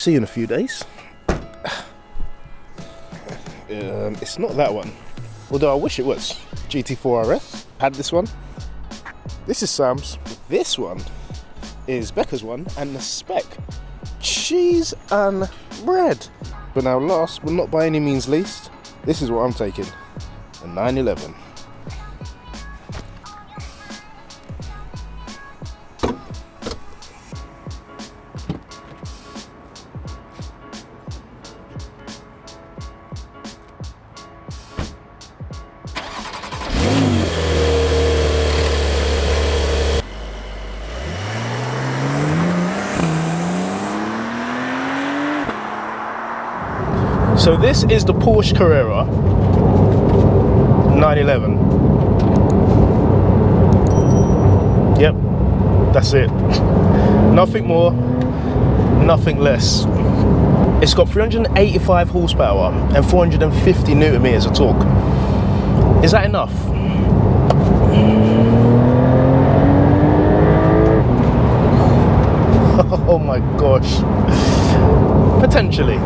See you in a few days. It's not that one, although I wish it was. GT4 RS, had this one. This is Sam's. This one is Becca's one, and the spec, cheese and bread. But now last, but not by any means least, this is what I'm taking, a 911. So this is the Porsche Carrera 911. Yep, that's it. Nothing more, nothing less. It's got 385 horsepower and 450 newton meters of torque. Is that enough? Oh my gosh. Potentially.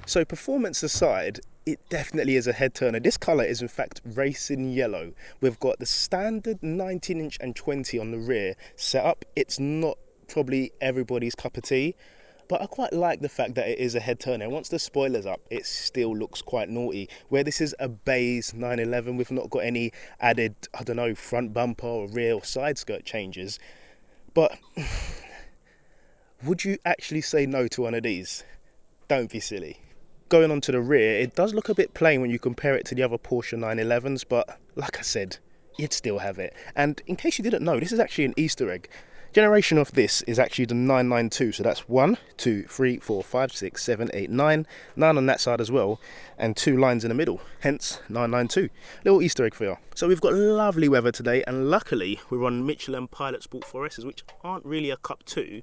So performance aside, it definitely is a head turner. This colour is in fact racing yellow. We've got the standard 19-inch and 20 on the rear set up. It's not probably everybody's cup of tea, but I quite like the fact that it is a head turner. Once the spoiler's up, it still looks quite naughty. Where this is a base 911, we've not got any added, I don't know, front bumper or rear or side skirt changes. But would you actually say no to one of these? Don't be silly. Going on to the rear, it does look a bit plain when you compare it to the other Porsche 911s, but like I said, you'd still have it. And in case you didn't know, this is actually an Easter egg. Generation of this is actually the 992, so that's 1, 2, 3, 4, 5, 6, 7, 8, 9, 9 on that side as well, and 2 lines in the middle, hence 992. Little Easter egg for you. So we've got lovely weather today, and luckily we're on Michelin Pilot Sport 4Ss, which aren't really a Cup 2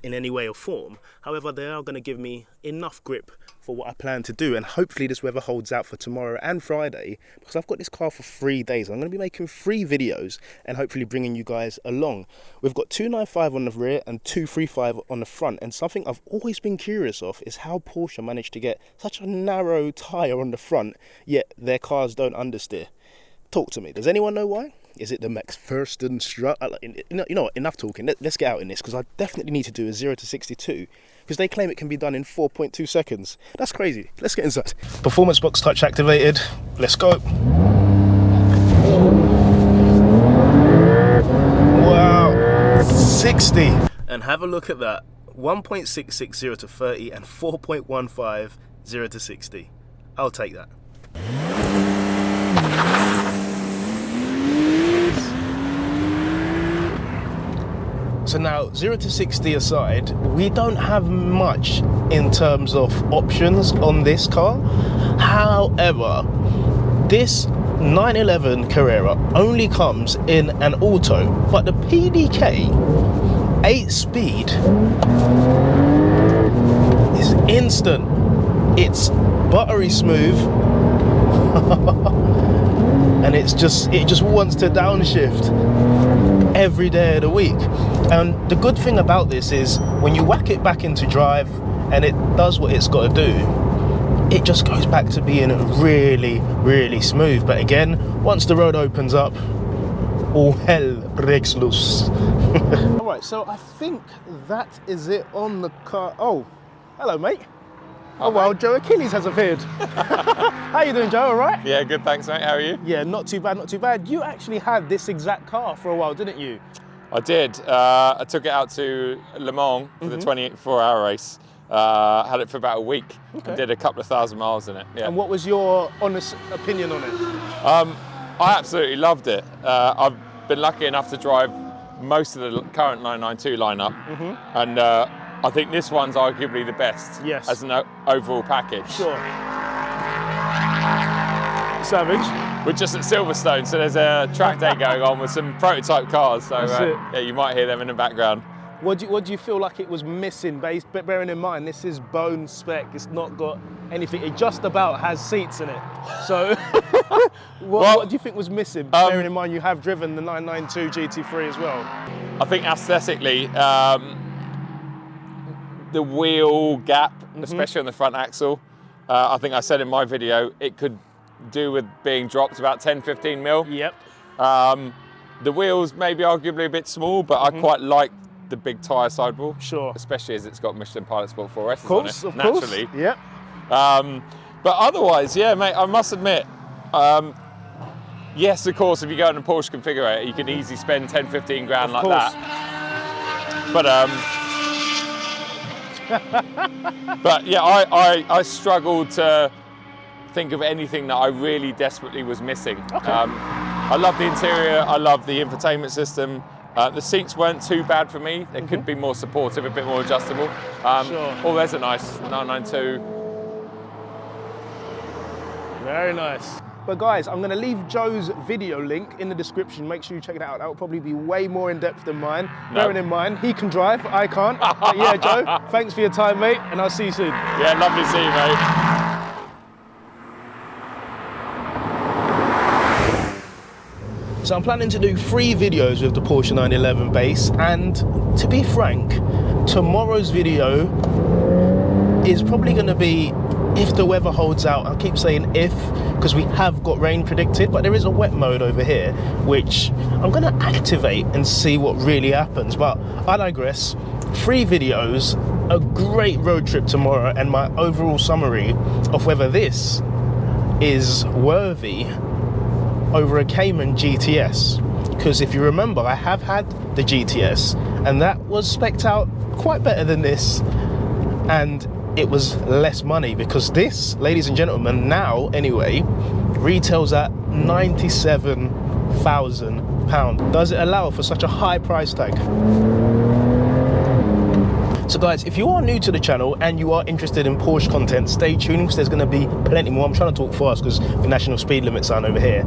in any way or form. However, they are going to give me enough grip for what I plan to do, and hopefully this weather holds out for tomorrow and Friday, because I've got this car for 3 days. I'm going to be making 3 videos and hopefully bringing you guys along. We've got 295 on the rear and 235 on the front, and something I've always been curious of is how Porsche managed to get such a narrow tyre on the front, yet their cars don't understeer. Talk to me. Does anyone know why? Is it the Max Verstappen strut? You know what, enough talking. Let's get out in this, because I definitely need to do a 0 to 62, because they claim it can be done in 4.2 seconds. That's crazy. Let's get inside. Performance box touch activated. Let's go. Wow, 60. And have a look at that. 1.66 0 to 30 and 4.15 0 to 60. I'll take that. So now, 0 to 60 aside, we don't have much in terms of options on this car. However, this 911 Carrera only comes in an auto, but the PDK 8-speed is instant. It's buttery smooth. And it just wants to downshift every day of the week. And the good thing about this is when you whack it back into drive and it does what it's got to do, it just goes back to being really, really smooth. But again, once the road opens up, all hell breaks loose. All right, so I think that is it on the car. Oh, hello, mate. Oh well, Joe Achilles has appeared. How you doing, Joe? All right? Yeah, good, thanks, mate. How are you? Yeah, not too bad, not too bad. You actually had this exact car for a while, didn't you? I did. I took it out to Le Mans for the 24-hour race. Had it for about a week. Okay. And did a couple of thousand miles in it. Yeah. And what was your honest opinion on it? I absolutely loved it. I've been lucky enough to drive most of the current 992 lineup, and I think this one's arguably the best as an overall package. Sure. Savage. We're just at Silverstone, so there's a track day going on with some prototype cars, so yeah, you might hear them in the background. What do you feel like it was missing? Bearing in mind, this is bone spec. It's not got anything. It just about has seats in it. So, what do you think was missing? Bearing in mind, you have driven the 992 GT3 as well. I think aesthetically, the wheel gap, especially on the front axle, I think I said in my video, it could do with being dropped about 10-15 mil. Yep. The wheels maybe arguably a bit small, but I quite like the big tyre sidewall. Sure. Especially as it's got Michelin Pilot Sport 4S on it, naturally. Course. Yep. But otherwise, yeah, mate, I must admit, yes, of course, if you go in a Porsche configurator, you can easily spend 10-15 grand like that. But yeah, I struggled to think of anything that I really desperately was missing. Okay. I love the interior, I love the infotainment system. The seats weren't too bad for me. They could be more supportive, a bit more adjustable. Sure. Oh, there's a nice 992. Very nice. But guys, I'm gonna leave Joe's video link in the description. Make sure you check it out. That will probably be way more in depth than mine. Bearing in mind, he can drive, I can't. But yeah, Joe, thanks for your time, mate, and I'll see you soon. Yeah, lovely to see you, mate. So I'm planning to do 3 videos with the Porsche 911 base, and to be frank, tomorrow's video is probably going to be if the weather holds out. I keep saying if, because we have got rain predicted, but there is a wet mode over here, which I'm going to activate and see what really happens. But I digress. 3 videos, a great road trip tomorrow, and my overall summary of whether this is worthy over a Cayman GTS. Because if you remember, I have had the GTS, and that was spec'd out quite better than this, and it was less money, because this, ladies and gentlemen, now anyway, retails at £97,000. Does it allow for such a high price tag? So guys, if you are new to the channel and you are interested in Porsche content, stay tuned, because there's going to be plenty more. I'm trying to talk fast because the national speed limit sign over here.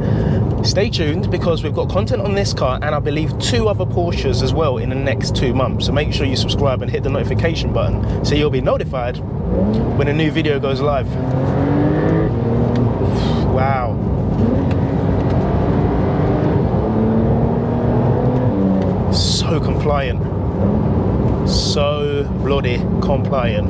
Stay tuned, because we've got content on this car and I believe 2 other Porsches as well in the next 2 months. So make sure you subscribe and hit the notification button so you'll be notified when a new video goes live. Wow. So compliant. So bloody compliant.